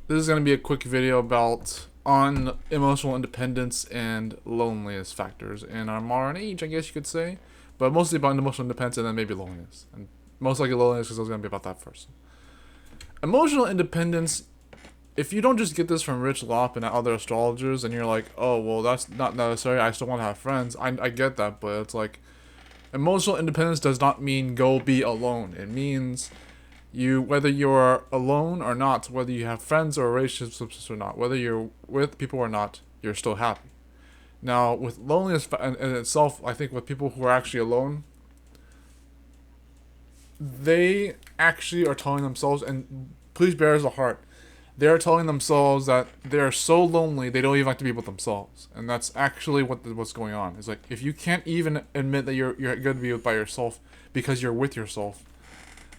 This is going to be a quick video about on emotional independence and loneliness factors in our modern age, I guess you could say. But mostly about emotional independence and then maybe loneliness. And most likely loneliness because I was going to be about that first. Emotional independence, if you don't just get this from Rich Lopp and other astrologers and you're like, oh, well, that's not necessary, I still want to have friends. I get that, but it's like, emotional independence does not mean go be alone. It means whether you're alone or not, whether you have friends or relationships or not, whether you're with people or not, you're still happy. Now, with loneliness in itself, I think with people who are actually alone, they actually are telling themselves, and please bear as a heart, they're telling themselves that they're so lonely they don't even like to be with themselves, and that's actually what's going on. It's like if you can't even admit that you're going to be by yourself because you're with yourself,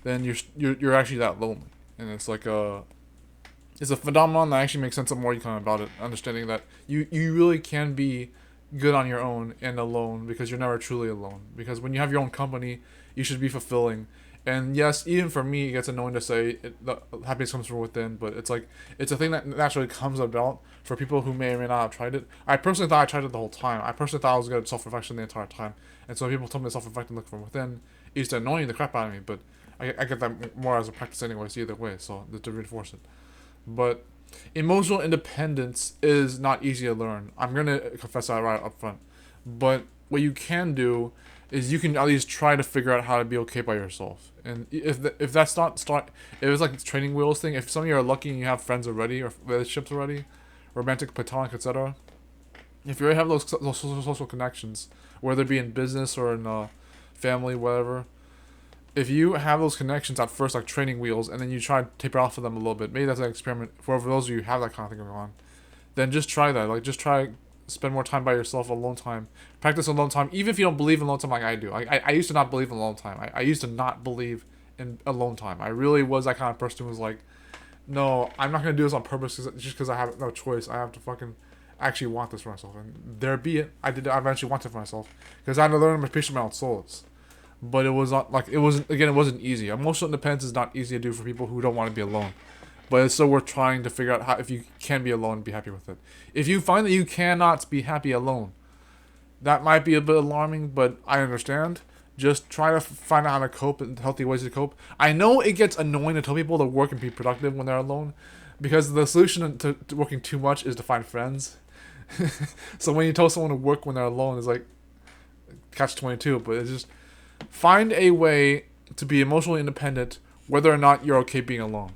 then you're actually that lonely, and it's a phenomenon that actually makes sense the more you come about it, understanding that you really can be good on your own and alone because you're never truly alone. Because when you have your own company, you should be fulfilling. And yes, even for me, it gets annoying to say the happiness comes from within, but it's like it's a thing that naturally comes about for people who may or may not have tried it. I personally thought I tried it the whole time. I personally thought I was good at self-reflection the entire time, and so when people told me to self-reflect and look from within, it used to annoy the crap out of me. But I get that more as a practice anyways, either way, so to reinforce it. But emotional independence is not easy to learn. I'm gonna confess that right up front. But what you can do is you can at least try to figure out how to be okay by yourself. And if that's not if it's like the training wheels thing, if some of you are lucky and you have friends already or relationships already, romantic, platonic, etc. If you already have those social connections, whether it be in business or in family, whatever, if you have those connections at first, like training wheels, and then you try to taper off of them a little bit, maybe that's an experiment for those of you who have that kind of thing going on, then just try that. Like, just try spend more time by yourself, alone time. Practice alone time, even if you don't believe in alone time like I do. I used to not believe in alone time. I used to not believe in alone time. I really was that kind of person who was like, no, I'm not going to do this on purpose just because I have no choice. I have to fucking actually want this for myself. And there be it. I eventually want it for myself because I had to learn to appreciate my own souls. But it was not like it wasn't easy. Emotional independence is not easy to do for people who don't want to be alone. But it's still worth trying to figure out how if you can be alone and be happy with it. If you find that you cannot be happy alone, that might be a bit alarming, but I understand. Just try to find out how to cope and healthy ways to cope. I know it gets annoying to tell people to work and be productive when they're alone, because the solution to working too much is to find friends. So when you tell someone to work when they're alone, it's like catch 22. But it's just find a way to be emotionally independent, whether or not you're okay being alone.